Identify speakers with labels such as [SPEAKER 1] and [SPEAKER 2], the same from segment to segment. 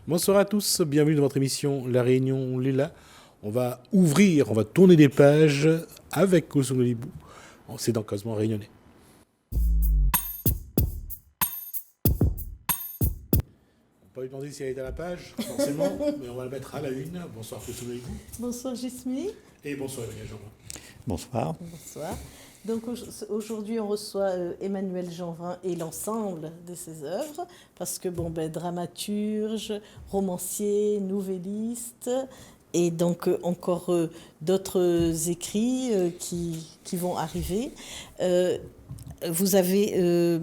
[SPEAKER 1] Bonsoir à tous, bienvenue dans votre émission La Réunion Lila. On va tourner des pages avec Kosovo Libou. C'est dans Cosmo Réunionnais. On peut lui demander si elle est à la page, forcément, mais on va la mettre à la une. Bonsoir Kosovo Libou.
[SPEAKER 2] Bonsoir Gismi.
[SPEAKER 1] Et bonsoir Emmanuel Jeanvin.
[SPEAKER 3] Bonsoir.
[SPEAKER 2] Bonsoir. Donc aujourd'hui on reçoit Emmanuel Jeanvin et l'ensemble de ses œuvres, parce que dramaturge, romancier, nouvelliste, et donc encore d'autres écrits qui vont arriver. Vous avez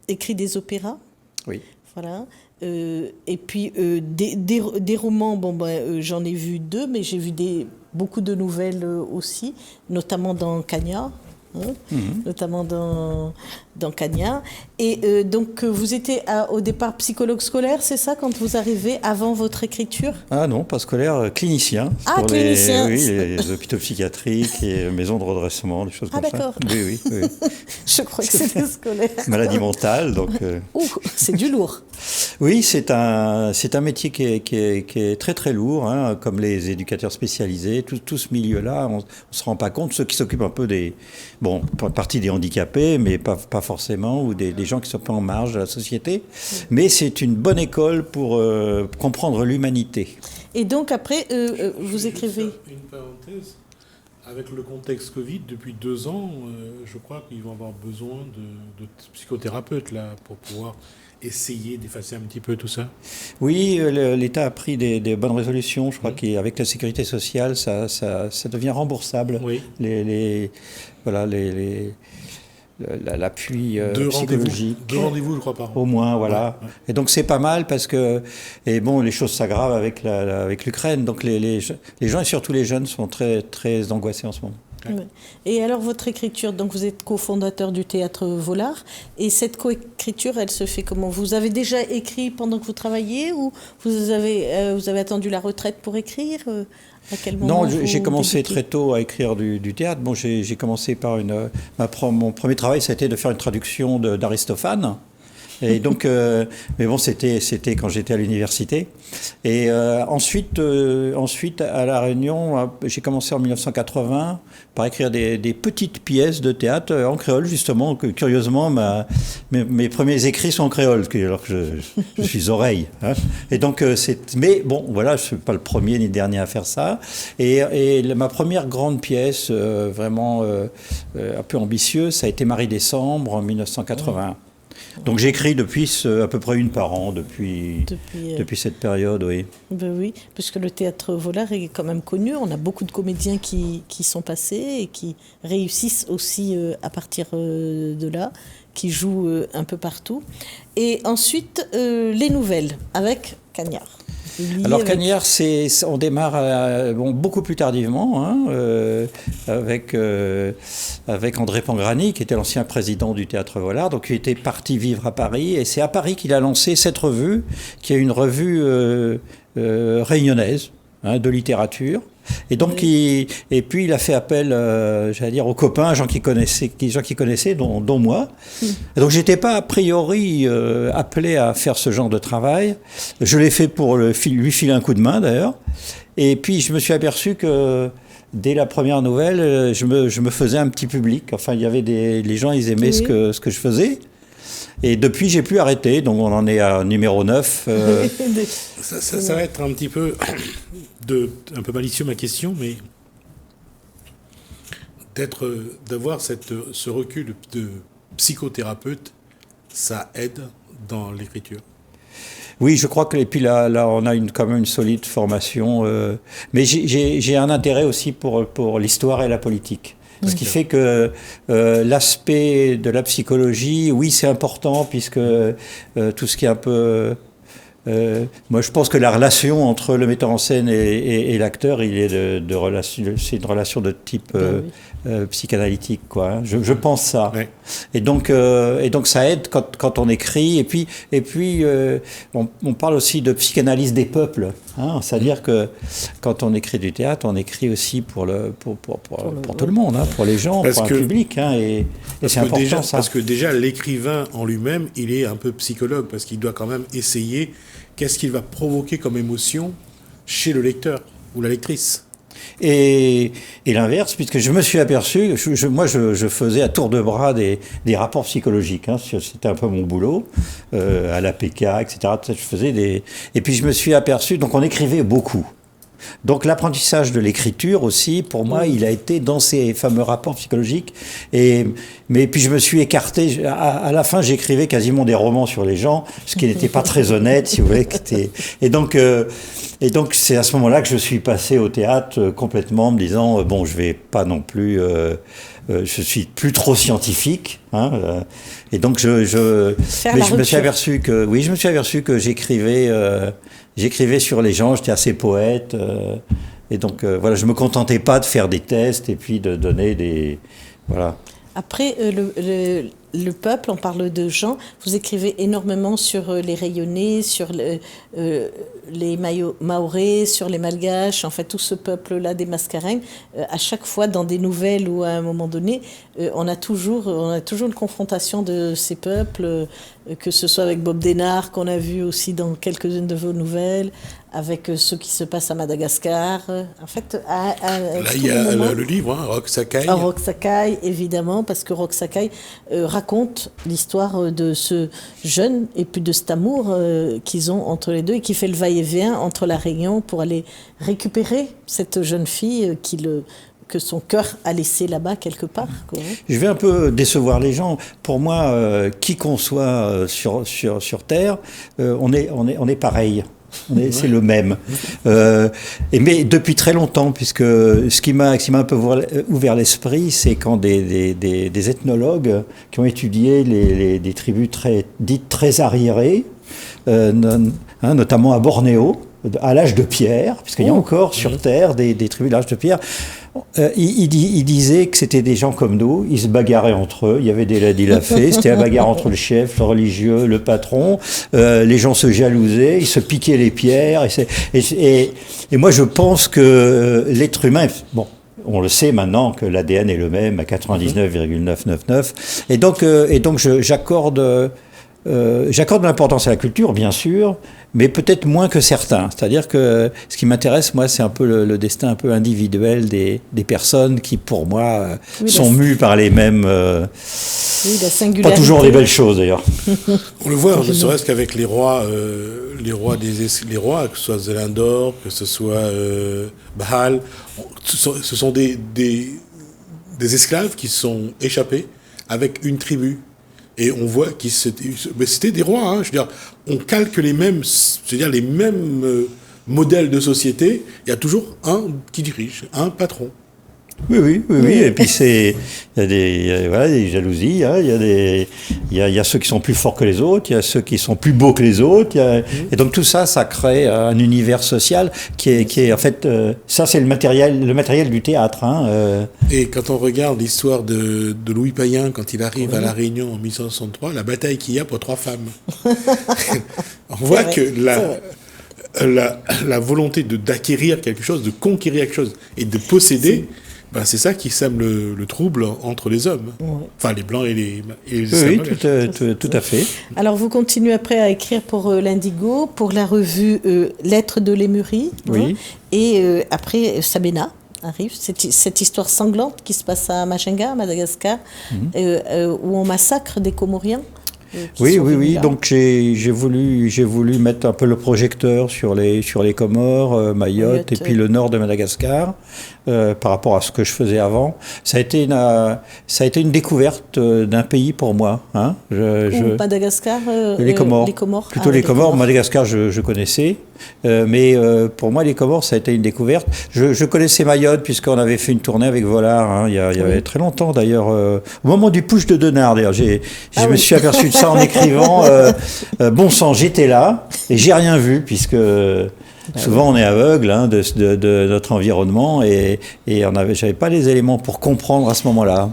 [SPEAKER 2] écrit des opéras.
[SPEAKER 3] Oui.
[SPEAKER 2] Voilà. Et puis des romans, j'en ai vu 2, mais j'ai vu beaucoup de nouvelles aussi, notamment dans Cagnard. Notamment dans Cagnard. Et donc, vous étiez au départ psychologue scolaire, c'est ça, quand vous arrivez, avant votre écriture?
[SPEAKER 3] Ah non, pas scolaire, clinicien.
[SPEAKER 2] Ah, clinicien.
[SPEAKER 3] Les hôpitaux psychiatriques et maisons de redressement, des choses comme ça.
[SPEAKER 2] Ah, d'accord.
[SPEAKER 3] Oui.
[SPEAKER 2] Je crois que c'était scolaire.
[SPEAKER 3] Maladie mentale, donc...
[SPEAKER 2] c'est du lourd.
[SPEAKER 3] Oui, c'est un métier qui est très très lourd, hein, comme les éducateurs spécialisés, tout ce milieu-là, on ne se rend pas compte, ceux qui s'occupent un peu partie des handicapés, mais pas forcément, ou des gens qui sont pas en marge de la société. Mais c'est une bonne école pour comprendre l'humanité.
[SPEAKER 2] Et donc après, vous écrivez...
[SPEAKER 1] Une parenthèse, avec le contexte Covid, depuis 2 ans, je crois qu'ils vont avoir besoin de psychothérapeutes là, pour pouvoir essayer d'effacer un petit peu tout ça.
[SPEAKER 3] Oui, l'État a pris des bonnes résolutions. Je crois qu'avec la sécurité sociale, ça devient remboursable.
[SPEAKER 1] Oui.
[SPEAKER 3] L'appui psychologique.
[SPEAKER 1] 2 rendez-vous, je crois, par an.
[SPEAKER 3] Au moins, voilà.
[SPEAKER 1] Ouais.
[SPEAKER 3] Et donc c'est pas mal parce que, les choses s'aggravent avec l'Ukraine. Donc les gens et surtout les jeunes sont très, très angoissés en ce moment.
[SPEAKER 2] Ouais. Et alors votre écriture, donc vous êtes cofondateur du Théâtre Volard, et cette coécriture, elle se fait comment? Vous avez déjà écrit pendant que vous travailliez, ou vous avez attendu la retraite pour écrire? À quel moment?
[SPEAKER 3] Non, j'ai commencé très tôt à écrire du théâtre. Bon, j'ai commencé par mon premier travail, ça a été de faire une traduction d'Aristophane. Et donc, mais bon, c'était quand j'étais à l'université. Et ensuite, à La Réunion, j'ai commencé en 1980 par écrire des petites pièces de théâtre en créole, justement. Que, curieusement, mes premiers écrits sont en créole, alors que je suis oreille. Hein. Et donc, mais bon, voilà, je ne suis pas le premier ni le dernier à faire ça. Et ma première grande pièce, vraiment un peu ambitieuse, ça a été Marie-Décembre en 1980. Donc j'écris depuis à peu près une par an, depuis cette période, oui.
[SPEAKER 2] Ben oui, puisque le Théâtre Volard est quand même connu. On a beaucoup de comédiens qui sont passés et qui réussissent aussi à partir de là, qui jouent un peu partout. Et ensuite, les nouvelles avec Cagnard.
[SPEAKER 3] Alors Cagnard, on démarre beaucoup plus tardivement, hein, avec André Pangrani, qui était l'ancien président du Théâtre Volard, donc il était parti vivre à Paris, et c'est à Paris qu'il a lancé cette revue, qui est une revue réunionnaise, hein, de littérature. Et donc, puis il a fait appel, aux copains, gens qui connaissaient, dont moi. Et donc, j'étais pas a priori appelé à faire ce genre de travail. Je l'ai fait pour lui filer un coup de main, d'ailleurs. Et puis, je me suis aperçu que dès la première nouvelle, je me faisais un petit public. Enfin, il y avait les gens, ils aimaient ce que je faisais. Et depuis, j'ai plus arrêté, donc on en est à numéro 9.
[SPEAKER 1] Ça va être un petit peu un peu malicieux ma question, mais d'avoir ce recul de psychothérapeute, ça aide dans l'écriture.
[SPEAKER 3] Oui, je crois que, et puis là on a quand même une solide formation, mais j'ai un intérêt aussi pour l'histoire et la politique. Ce qui fait que l'aspect de la psychologie, oui, c'est important, puisque tout ce qui est un peu... moi, je pense que la relation entre le metteur en scène et l'acteur, c'est une relation de type psychanalytique, quoi. Hein. Je pense ça. Ouais. Et donc ça aide quand on écrit. Et puis on parle aussi de psychanalyse des peuples. Hein. C'est-à-dire que quand on écrit du théâtre, on écrit aussi pour tout le monde, hein, pour les gens, pour un public. Hein, et c'est important, ça.
[SPEAKER 1] Parce que déjà, l'écrivain en lui-même, il est un peu psychologue, parce qu'il doit quand même essayer qu'est-ce qu'il va provoquer comme émotion chez le lecteur ou la lectrice.
[SPEAKER 3] Et l'inverse, puisque je me suis aperçu, moi je faisais à tour de bras des rapports psychologiques, hein, c'était un peu mon boulot, à l'APK, etc. Je faisais et puis je me suis aperçu, donc on écrivait beaucoup. Donc l'apprentissage de l'écriture aussi, pour moi, il a été dans ces fameux rapports psychologiques. Mais puis je me suis écarté. À la fin, j'écrivais quasiment des romans sur les gens, ce qui n'était pas très honnête, si vous voulez. Et donc c'est à ce moment-là que je suis passé au théâtre complètement, me disant bon, je vais pas non plus. Je suis plus trop scientifique, hein, et donc mais je me suis aperçu que j'écrivais sur les gens, j'étais assez poète, et donc voilà, je me contentais pas de faire des tests et puis de donner des voilà.
[SPEAKER 2] Après, le peuple, on parle de gens, vous écrivez énormément sur les rayonnés, sur les Mahorais, sur les Malgaches, en fait tout ce peuple-là des Mascareignes. À chaque fois, dans des nouvelles ou à un moment donné, on a toujours une confrontation de ces peuples, que ce soit avec Bob Denard, qu'on a vu aussi dans quelques-unes de vos nouvelles, avec ce qui se passe à Madagascar. En fait,
[SPEAKER 1] là, il y a le livre, hein, Roch Sakai.
[SPEAKER 2] Roch Sakai, évidemment, parce que Roch Sakai raconte l'histoire de ce jeune et puis de cet amour qu'ils ont entre les deux et qui fait le va-et-vient entre la Réunion pour aller récupérer cette jeune fille que son cœur a laissé là-bas quelque part. Quoi.
[SPEAKER 3] Je vais un peu décevoir les gens. Pour moi, qui qu'on soit sur Terre, on est pareil. C'est le même. Mais depuis très longtemps, puisque ce qui m'a un peu ouvert l'esprit, c'est quand des ethnologues qui ont étudié des tribus dites très arriérées, notamment à Bornéo, à l'âge de pierre, puisqu'il y a encore sur Terre des tribus de l'âge de pierre. Il disait que c'était des gens comme nous, ils se bagarraient entre eux, il y avait des ladis-la-fée, c'était la bagarre entre le chef, le religieux, le patron, les gens se jalousaient, ils se piquaient les pierres, et moi je pense que l'être humain, bon, on le sait maintenant que l'ADN est le même à 99,999, et donc j'accorde de l'importance à la culture, bien sûr, mais peut-être moins que certains. C'est-à-dire que ce qui m'intéresse, moi, c'est un peu le destin un peu individuel des personnes qui, pour moi, sont mues par les mêmes...
[SPEAKER 2] la singularité.
[SPEAKER 3] Pas toujours des belles choses, d'ailleurs.
[SPEAKER 1] On le voit, ne serait-ce qu'avec les rois, que ce soit Zelindor, que ce soit Bahal, ce sont des esclaves qui sont échappés avec une tribu. Et on voit mais c'était des rois, hein, je veux dire, on calque les mêmes modèles de société, il y a toujours un qui dirige, un patron.
[SPEAKER 3] Oui. Et puis il y a des jalousies, hein. Il y a ceux qui sont plus forts que les autres, il y a ceux qui sont plus beaux que les autres, et donc tout ça, ça crée un univers social qui est en fait, ça c'est le matériel du théâtre. Hein.
[SPEAKER 1] Et quand on regarde l'histoire de Louis Payen, quand il arrive à La Réunion en 1163, la bataille qu'il y a pour 3 femmes. On voit que la volonté d'acquérir quelque chose, de conquérir quelque chose et de posséder, c'est ça qui sème le trouble entre les hommes. Ouais. Enfin, les Blancs et les
[SPEAKER 3] Oui, tout à fait.
[SPEAKER 2] Alors, vous continuez après à écrire pour l'Indigo, pour la revue Lettres de Lémurie. Oui. Hein, et après, Sabena arrive, cette histoire sanglante qui se passe à Machinga, à Madagascar, où on massacre des Comoriens.
[SPEAKER 3] Oui. Donc j'ai voulu mettre un peu le projecteur sur les Comores, Mayotte et puis le nord de Madagascar, par rapport à ce que je faisais avant. Ça a été une découverte d'un pays pour moi. Hein.
[SPEAKER 2] Madagascar,
[SPEAKER 3] les Comores. Plutôt les Comores. Madagascar, je connaissais. Mais pour moi, les Comores, ça a été une découverte. Je connaissais Mayotte, puisqu'on avait fait une tournée avec Volard, hein, il y avait très longtemps d'ailleurs. Au moment du push de Denard, d'ailleurs, je me suis aperçu de ça en écrivant. Bon sang, j'étais là, et j'ai rien vu, puisque souvent on est aveugle de notre environnement, et j'avais pas les éléments pour comprendre à ce moment-là.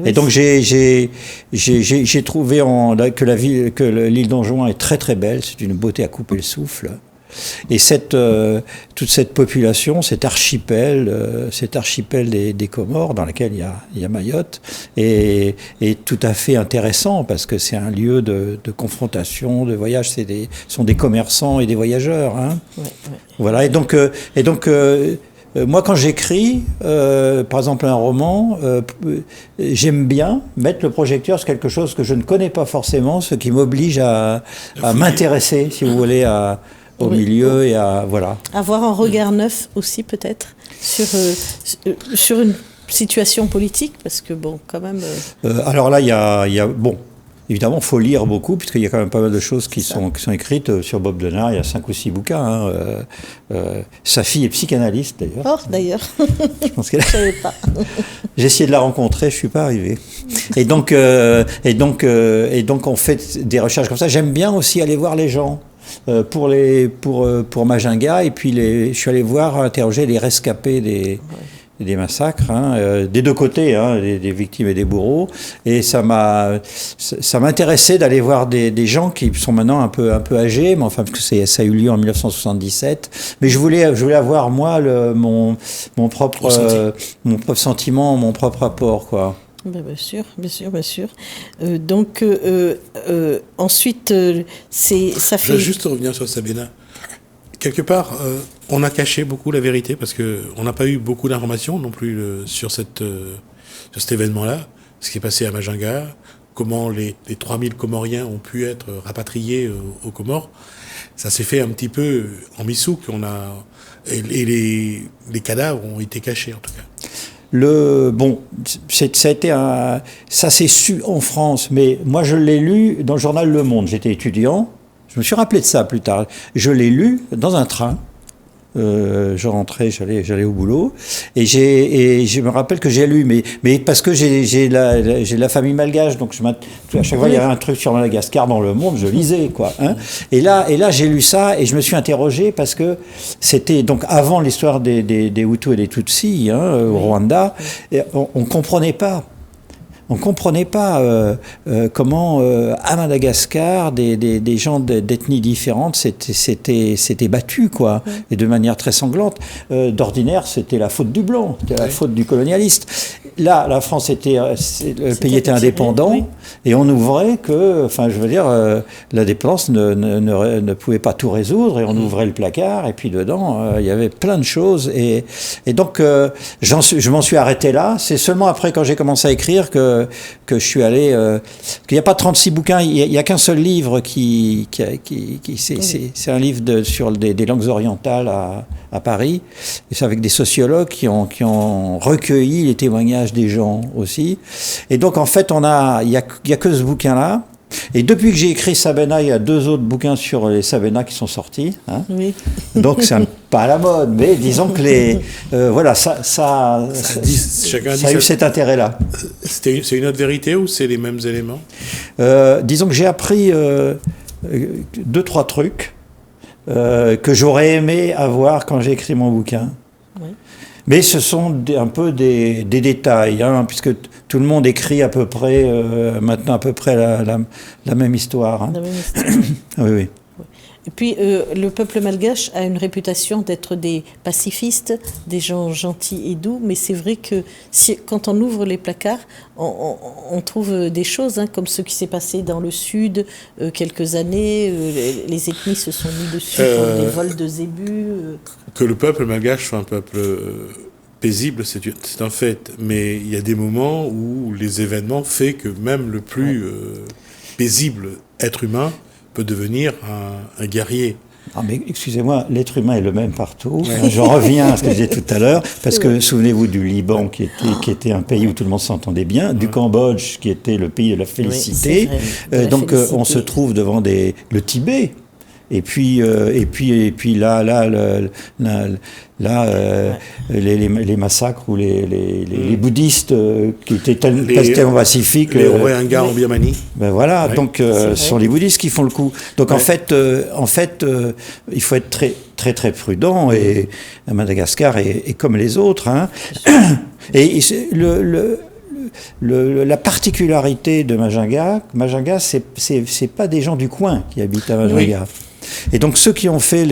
[SPEAKER 3] Et donc j'ai trouvé que l'île d'Anjouan est très très belle, c'est une beauté à couper le souffle. Et toute cette population, cet archipel des Comores, dans lequel il y a Mayotte, est tout à fait intéressant parce que c'est un lieu de confrontation, de voyage. Sont des commerçants et des voyageurs. Hein.
[SPEAKER 2] Ouais.
[SPEAKER 3] Voilà. Et donc moi, quand j'écris, par exemple un roman, j'aime bien mettre le projecteur sur quelque chose que je ne connais pas forcément, ce qui m'oblige à m'intéresser, si vous voulez, au milieu et à voilà.
[SPEAKER 2] Avoir un regard neuf aussi peut-être sur une situation politique, parce que bon, quand même.
[SPEAKER 3] Alors là, il y a bon. Évidemment, il faut lire beaucoup, puisqu'il y a quand même pas mal de choses qui sont écrites sur Bob Denard. Il y a 5 ou 6 bouquins. Hein. Sa fille est psychanalyste, d'ailleurs.
[SPEAKER 2] Oh, d'ailleurs.
[SPEAKER 3] Je pense qu'elle...
[SPEAKER 2] Je savais pas.
[SPEAKER 3] J'ai essayé de la rencontrer, je ne suis pas arrivé. Et donc, on fait des recherches comme ça. J'aime bien aussi aller voir les gens. Pour Majunga, et puis je suis allé interroger les rescapés des massacres, hein, des deux côtés, hein, des victimes et des bourreaux, et ça m'intéressait d'aller voir des gens qui sont maintenant un peu âgés, mais enfin parce que ça a eu lieu en 1977, mais je voulais avoir moi mon propre sentiment, mon propre rapport, quoi.
[SPEAKER 2] Bien sûr. Ensuite, ça fait...
[SPEAKER 1] Je veux juste revenir sur Sabina. Quelque part, on a caché beaucoup la vérité parce qu'on n'a pas eu beaucoup d'informations non plus sur cet événement-là, ce qui est passé à Majunga, comment les 3000 Comoriens ont pu être rapatriés aux Comores. Ça s'est fait un petit peu en missouk, et les cadavres ont été cachés en tout cas. Ça s'est su en France, mais moi je l'ai lu dans le journal Le Monde. J'étais étudiant, je me suis rappelé de ça plus tard. Je l'ai lu dans un train. Je rentrais, j'allais au boulot, et je me rappelle que j'ai lu, mais parce que j'ai la famille malgache, donc à chaque fois il y avait un truc sur Madagascar dans Le Monde, je lisais quoi. Hein. Et là j'ai lu ça et je me suis interrogé parce que c'était donc avant l'histoire des Hutus et des Tutsis au Rwanda, et on comprenait pas. On ne comprenait pas comment, à Madagascar, des gens d'ethnies différentes s'étaient battus, quoi, et de manière très sanglante. D'ordinaire, c'était la faute du blanc, c'était la faute du colonialiste. Là, la France le pays était indépendant, et on ouvrait l'indépendance ne pouvait pas tout résoudre, et on ouvrait le placard, et puis dedans, il y avait plein de choses, et donc, je m'en suis arrêté là. C'est seulement après, quand j'ai commencé à écrire, que je suis allé... qu'il n'y a pas 36 bouquins, il n'y a qu'un seul livre c'est un livre sur des langues orientales à Paris, et c'est avec des sociologues qui ont recueilli les témoignages des gens aussi. Et donc, en fait, il y a que ce bouquin-là. Et depuis que j'ai écrit Sabena, il y a 2 autres bouquins sur les Sabena qui sont sortis. Hein. Oui. Donc c'est pas à la mode, mais disons que ça a eu cet intérêt-là. C'est une autre vérité ou c'est les mêmes éléments ?
[SPEAKER 3] Disons que j'ai appris 2-3 trucs que j'aurais aimé avoir quand j'ai écrit mon bouquin. Oui. Mais ce sont un peu des détails, hein, puisque tout le monde écrit maintenant à peu près la même histoire. Hein. La même histoire. Oui.
[SPEAKER 2] Et puis, le peuple malgache a une réputation d'être des pacifistes, des gens gentils et doux, mais c'est vrai que quand on ouvre les placards, on trouve des choses, hein, comme ce qui s'est passé dans le sud quelques années, les ethnies se sont mis dessus pour des vols de zébus.
[SPEAKER 1] Que le peuple malgache soit un peuple paisible, c'est un fait, mais il y a des moments où les événements font que même le plus paisible être humain peut devenir un guerrier.
[SPEAKER 3] Ah mais excusez-moi, l'être humain est le même partout. Ouais. Je reviens à ce que je disais tout à l'heure, parce que souvenez-vous du Liban qui était un pays où tout le monde s'entendait bien, du Cambodge qui était le pays de la félicité. Oui, donc félicité. On se trouve devant le Tibet. Et puis là, les massacres ou les bouddhistes qui étaient tellement pacifiques.
[SPEAKER 1] Les Rohingyas en Birmanie.
[SPEAKER 3] Ben voilà, ouais, donc ce sont les bouddhistes qui font le coup. Donc ouais. en fait, il faut être très très très prudent, et Madagascar est comme les autres. Hein. Et la particularité de Majunga, c'est pas des gens du coin qui habitent à Majunga. Oui. Et donc ceux qui ont fait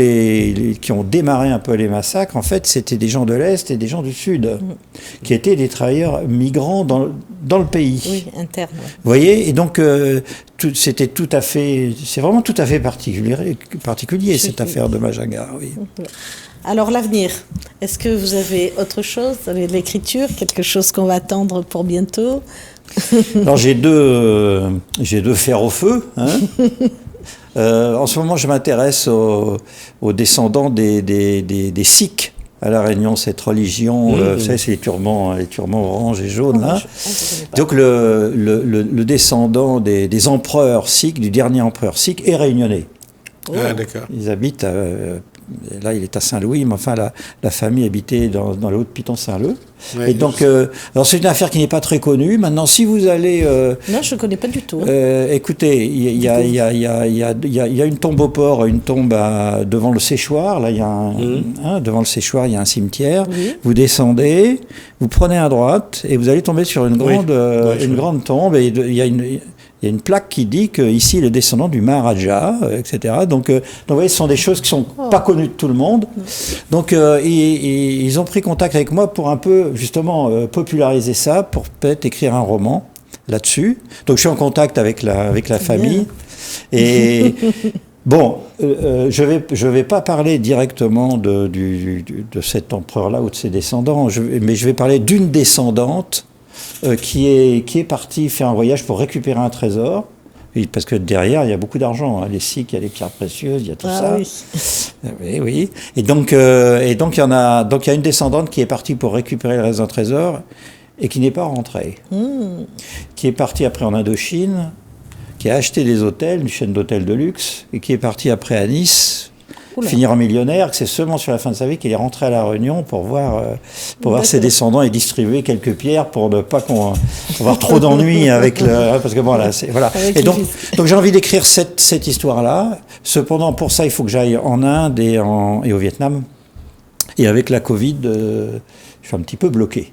[SPEAKER 3] qui ont démarré un peu les massacres, en fait, c'était des gens de l'Est et des gens du Sud, qui étaient des travailleurs migrants dans le pays.
[SPEAKER 2] Oui, interne. Ouais.
[SPEAKER 3] Vous voyez, et donc c'est vraiment tout à fait particulier cette affaire de Majanga. Oui.
[SPEAKER 2] Alors l'avenir, est-ce que vous avez autre chose? Vous avez de l'écriture, quelque chose qu'on va attendre pour bientôt?
[SPEAKER 3] Alors j'ai deux fers au feu. Hein. En ce moment, je m'intéresse aux descendants des Sikhs à La Réunion, cette religion. Vous savez, c'est les turbans orange et jaune. Là. Donc le descendant des empereurs sikhs, du dernier empereur sikh, est réunionnais.
[SPEAKER 1] Ah, d'accord.
[SPEAKER 3] Ils habitent là, il est à Saint-Louis, mais enfin, la famille habitait dans le Haut-de-Piton-Saint-Leu. Ouais, et donc, alors c'est une affaire qui n'est pas très connue. Maintenant, si vous allez...
[SPEAKER 2] non, je ne connais pas du tout.
[SPEAKER 3] Écoutez, il y a une tombe au port, une tombe devant le séchoir. Là, il y a devant le séchoir, il y a un cimetière. Oui. Vous descendez, vous prenez à droite, et vous allez tomber sur une grande tombe. Et il y a une plaque qui dit qu'ici, il est descendant du Maharaja, etc. Donc, vous voyez, ce sont des choses qui ne sont pas connues de tout le monde. Donc, ils ont pris contact avec moi pour un peu, justement, populariser ça, pour peut-être écrire un roman là-dessus. Donc, je suis en contact avec la famille. Et bon, je vais pas parler directement de cet empereur-là ou de ses descendants, mais je vais parler d'une descendante qui est parti faire un voyage pour récupérer un trésor, parce que derrière il y a beaucoup d'argent, hein. Les Sikhs, il y a les pierres précieuses, il y a tout ça. Oui. Et donc il y a une descendante qui est partie pour récupérer le reste d'un trésor et qui n'est pas rentrée, qui est partie après en Indochine, qui a acheté des hôtels, une chaîne d'hôtels de luxe, et qui est partie après à Nice. Finir en millionnaire, que c'est seulement sur la fin de sa vie qu'il est rentré à La Réunion pour voir ses descendants et distribuer quelques pierres pour ne pas avoir trop d'ennuis avec parce que bon là voilà. Et donc j'ai envie d'écrire cette histoire-là. Cependant, pour ça, il faut que j'aille en Inde et au Vietnam. Et avec la Covid, je suis un petit peu bloqué.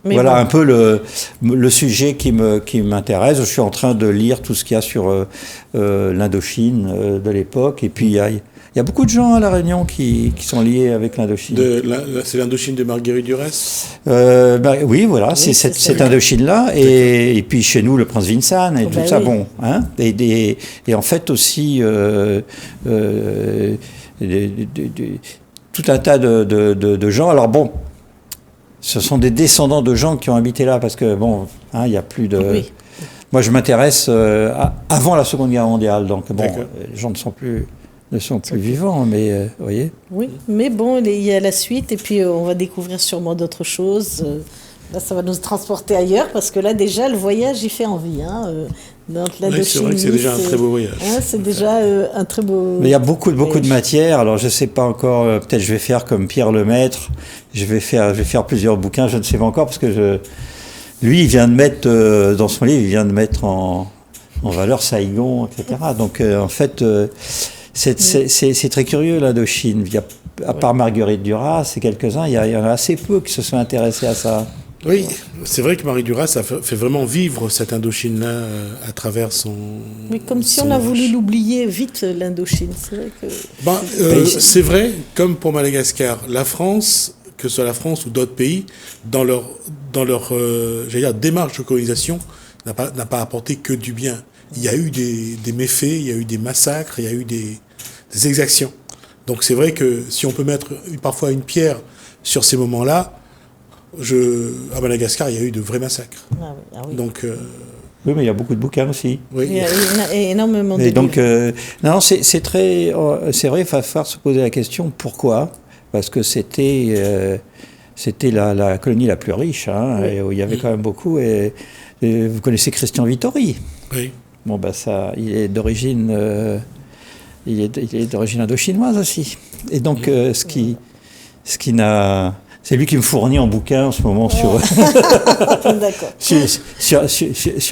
[SPEAKER 3] Mais voilà un peu le sujet qui m'intéresse. Je suis en train de lire tout ce qu'il y a sur l'Indochine de l'époque, et puis il y a beaucoup de gens à La Réunion qui sont liés avec l'Indochine.
[SPEAKER 1] C'est l'Indochine de Marguerite Duras.
[SPEAKER 3] Oui, voilà, c'est cette Indochine-là. Et puis chez nous, le prince Vincent et tout ça. Oui. Bon, hein, et en fait aussi tout un tas de gens. Alors bon, ce sont des descendants de gens qui ont habité là, parce que bon, hein, il y a plus de... Oui. Moi, je m'intéresse avant la Seconde Guerre mondiale, donc bon, les gens ne sont plus vivants, mais vous voyez. Oui,
[SPEAKER 2] mais bon, il y a la suite, et puis on va découvrir sûrement d'autres choses. Là, ça va nous transporter ailleurs, parce que là, déjà, le voyage, il fait envie. Hein.
[SPEAKER 1] Donc, c'est vrai que c'est déjà un très beau voyage.
[SPEAKER 2] Hein, c'est déjà un très beau...
[SPEAKER 3] Mais il y a beaucoup de matière. Alors, je ne sais pas encore, peut-être je vais faire comme Pierre Lemaître. Je vais faire plusieurs bouquins, je ne sais pas encore, parce que lui, il vient de mettre, dans son livre, il vient de mettre en valeur Saïgon, etc. Donc, en fait... C'est très curieux, l'Indochine. À part Marguerite Duras et quelques-uns, il y en a assez peu qui se sont intéressés à ça.
[SPEAKER 1] Oui, c'est vrai que Marie Duras a fait vraiment vivre cette Indochine-là à travers son...
[SPEAKER 2] Mais comme si on a voulu l'oublier vite, l'Indochine. C'est vrai que...
[SPEAKER 1] c'est vrai, comme pour Madagascar, la France, que ce soit la France ou d'autres pays, dans leur démarche de colonisation, n'a pas apporté que du bien. Il y a eu des méfaits, il y a eu des massacres, il y a eu des exactions. Donc c'est vrai que si on peut mettre parfois une pierre sur ces moments-là, à Madagascar, il y a eu de vrais massacres. Ah oui. Donc,
[SPEAKER 3] oui, mais il y a beaucoup de bouquins aussi.
[SPEAKER 2] Oui. Il y a énormément de
[SPEAKER 3] livres. Donc, non, c'est vrai, il va falloir se poser la question, pourquoi ? Parce que c'était la colonie la plus riche, hein, et où il y avait quand même beaucoup. Et vous connaissez Christian Vittori ?
[SPEAKER 1] Oui.
[SPEAKER 3] Bon, ça, il est d'origine indochinoise aussi. Et donc, c'est lui qui me fournit en bouquin en ce moment sur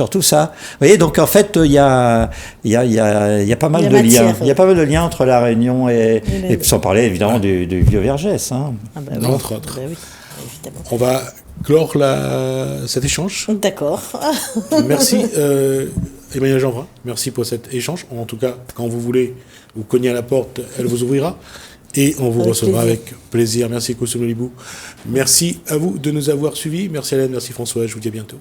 [SPEAKER 3] tout ça. Vous voyez, donc en fait, il y a pas mal de liens. Il y a pas mal de liens entre La Réunion et sans parler évidemment du Vieux Vergès. Hein.
[SPEAKER 1] Entre autres. Oui, évidemment. On va clore cet échange.
[SPEAKER 2] D'accord.
[SPEAKER 1] Merci. Emmanuelle Jeanbrun, merci pour cet échange. En tout cas, quand vous voulez vous cogner à la porte, elle vous ouvrira. Et on vous recevra avec plaisir. Merci Koussoum Libou. Merci à vous de nous avoir suivis. Merci Hélène, merci François. Je vous dis à bientôt.